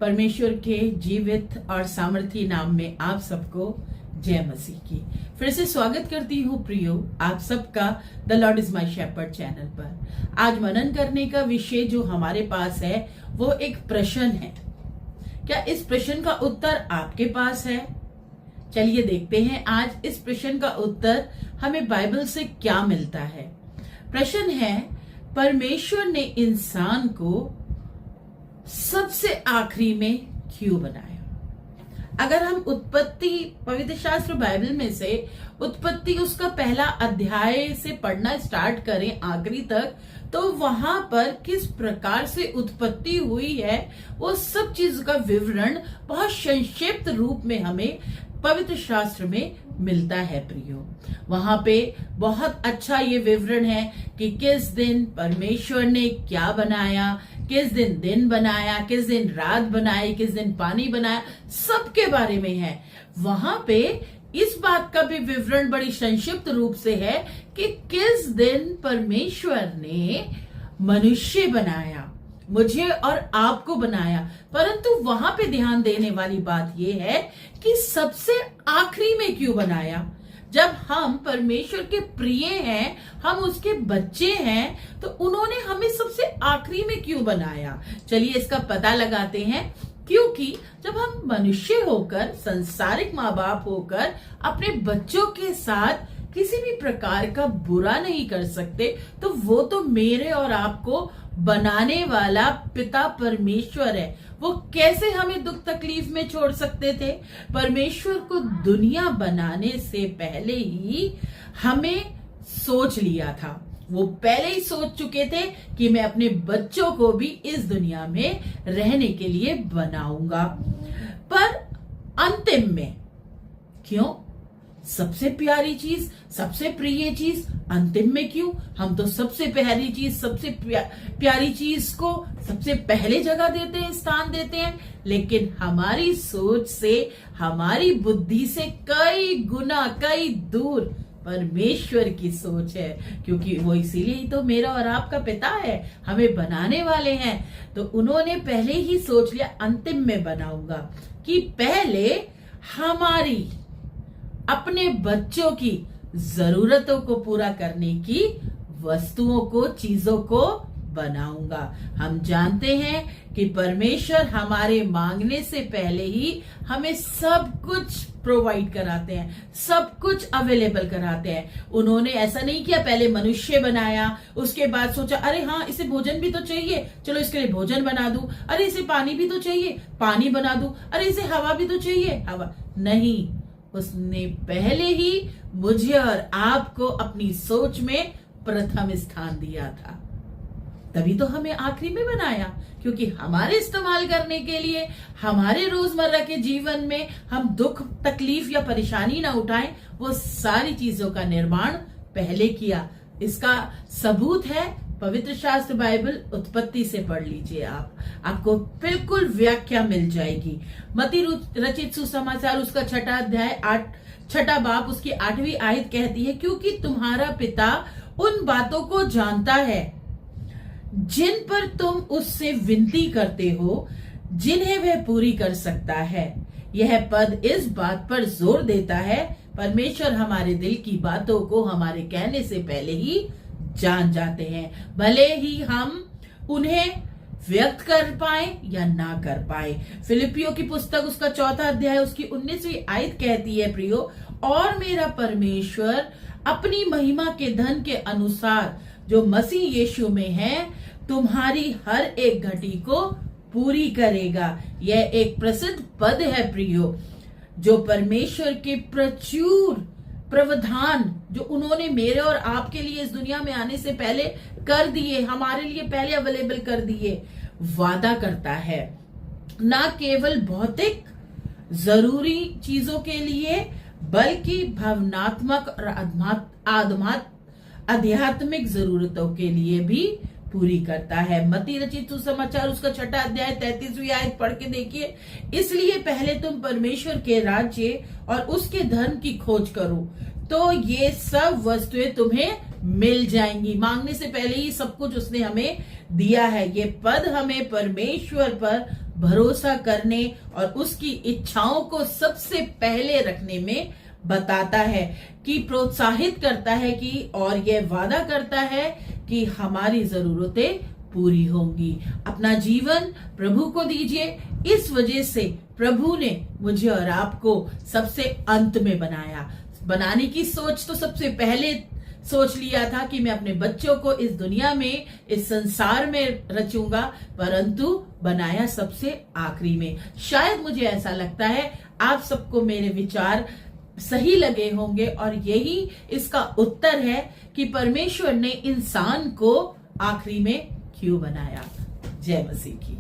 परमेश्वर के जीवित और सामर्थी नाम में आप सबको जय मसीह की फिर से स्वागत करती हूँ प्रियो आप सबका the Lord is my shepherd channel पर। आज मनन करने का विषय जो हमारे पास है वो एक प्रश्न है। क्या इस प्रश्न का उत्तर आपके पास है? चलिए देखते हैं आज इस प्रश्न का उत्तर हमें बाइबल से क्या मिलता है। प्रश्न है, परमेश्वर ने इंसान को सबसे आखिरी में क्यों बनाया? अगर हम उत्पत्ति पवित्र शास्त्र बाइबल में से उत्पत्ति उसका पहला अध्याय से पढ़ना स्टार्ट करें आखिरी तक, तो वहां पर किस प्रकार से उत्पत्ति हुई है वो सब चीज का विवरण बहुत संक्षिप्त रूप में हमें पवित्र शास्त्र में मिलता है प्रियो। वहां पे बहुत अच्छा ये विवरण है कि किस दिन परमेश्वर ने क्या बनाया, किस दिन दिन बनाया, किस दिन रात बनाई, किस दिन पानी बनाया, सबके बारे में है। वहां पे इस बात का भी विवरण बड़ी संक्षिप्त रूप से है कि किस दिन परमेश्वर ने मनुष्य बनाया, मुझे और आपको बनाया। परंतु वहां पे ध्यान देने वाली बात यह है कि सबसे आखिरी में क्यों बनाया। जब हम परमेश्वर के प्रिय हैं, हम उसके बच्चे हैं, तो उन्होंने हमें सबसे आखिरी में क्यों बनाया? चलिए इसका पता लगाते हैं। क्योंकि जब हम मनुष्य होकर, संसारिक माँ बाप होकर अपने बच्चों के साथ किसी भी प्रकार का बुरा नहीं कर सकते, तो वो तो मेरे और आपको बनाने वाला पिता परमेश्वर है। वो कैसे हमें दुख तकलीफ में छोड़ सकते थे? परमेश्वर को दुनिया बनाने से पहले ही हमें सोच लिया था। वो पहले ही सोच चुके थे कि मैं अपने बच्चों को भी इस दुनिया में रहने के लिए बनाऊंगा। पर अंतिम में क्यों? सबसे प्यारी चीज, सबसे प्रिय चीज अंतिम में क्यों? हम तो सबसे प्यारी चीज, सबसे प्यारी चीज को सबसे पहले जगह देते हैं, स्थान देते हैं। लेकिन हमारी सोच से, हमारी बुद्धि से कई गुना, कई दूर परमेश्वर की सोच है। क्योंकि वो इसीलिए ही तो मेरा और आपका पिता है, हमें बनाने वाले हैं। तो उन्होंने पहले ही सोच लिया अंतिम में बनाऊंगा, कि पहले हमारी अपने बच्चों की जरूरतों को पूरा करने की वस्तुओं को, चीजों को बनाऊंगा। हम जानते हैं कि परमेश्वर हमारे मांगने से पहले ही हमें सब कुछ प्रोवाइड कराते हैं, सब कुछ अवेलेबल कराते हैं। उन्होंने ऐसा नहीं किया पहले मनुष्य बनाया, उसके बाद सोचा अरे हाँ इसे भोजन भी तो चाहिए, चलो इसके लिए भोजन बना दूं। अरे इसे पानी भी तो चाहिए, पानी बना दूं। अरे इसे हवा भी तो चाहिए, हवा। नहीं, उसने पहले ही मुझे और आपको अपनी सोच में प्रथम स्थान दिया था। तभी तो हमें आखिरी में बनाया, क्योंकि हमारे इस्तेमाल करने के लिए, हमारे रोजमर्रा के जीवन में हम दुख, तकलीफ या परेशानी ना उठाएं, वो सारी चीजों का निर्माण पहले किया। इसका सबूत है पवित्र शास्त्र बाइबल, उत्पत्ति से पढ़ लीजिए आपको बिल्कुल व्याख्या मिल जाएगी। मत्ती रचित सुसमाचार उसका 6 अध्याय 6 बाब उसकी 8वीं आयत कहती है, क्योंकि तुम्हारा पिता उन बातों को जानता है जिन पर तुम उससे विनती करते हो, जिन्हें वह पूरी कर सकता है। यह पद इस बात पर जोर देता है, परमेश्वर हमारे दिल की बातों को हमारे कहने से पहले ही जान जाते हैं, भले ही हम उन्हें व्यक्त कर पाए या ना कर पाए। फिलिपियों की पुस्तक उसका 4 अध्याय उसकी 19वीं आयत कहती है, प्रियो, और मेरा परमेश्वर अपनी महिमा के धन के अनुसार जो मसीह यीशु में है, तुम्हारी हर एक घटी को पूरी करेगा। यह एक प्रसिद्ध पद है प्रियो, जो परमेश्वर के प्रचुर प्रावधान जो उन्होंने मेरे और आपके लिए इस दुनिया में आने से पहले कर दिए, हमारे लिए पहले अवेलेबल कर दिए, वादा करता है। ना केवल भौतिक जरूरी चीजों के लिए, बल्कि भावनात्मक और आध्यात्मिक जरूरतों के लिए भी पूरी करता है। मत्ती रचित सुसमाचार उसका 6 अध्याय 33वीं आयत पढ़ के देखिए। इसलिए पहले तुम परमेश्वर के राज्य और उसके धर्म की खोज करो, तो ये सब वस्तुएं तुम्हें मिल जाएंगी। मांगने से पहले ही सब कुछ उसने हमें दिया है। ये पद हमें परमेश्वर पर भरोसा करने और उसकी इच्छाओं को सबसे पहले रखने में बताता है, कि प्रोत्साहित करता है कि और यह वादा करता है कि हमारी जरूरतें पूरी होंगी। अपना जीवन प्रभु को दीजिए। इस वजह से प्रभु ने मुझे और आपको सबसे अंत में बनाने की सोच तो सबसे पहले सोच लिया था कि मैं अपने बच्चों को इस दुनिया में, इस संसार में रचूंगा, परंतु बनाया सबसे आखिरी में। शायद मुझे ऐसा लगता है आप सबको मेरे विचार सही लगे होंगे और यही इसका उत्तर है कि परमेश्वर ने इंसान को आखिरी में क्यों बनाया। जय मसीह की।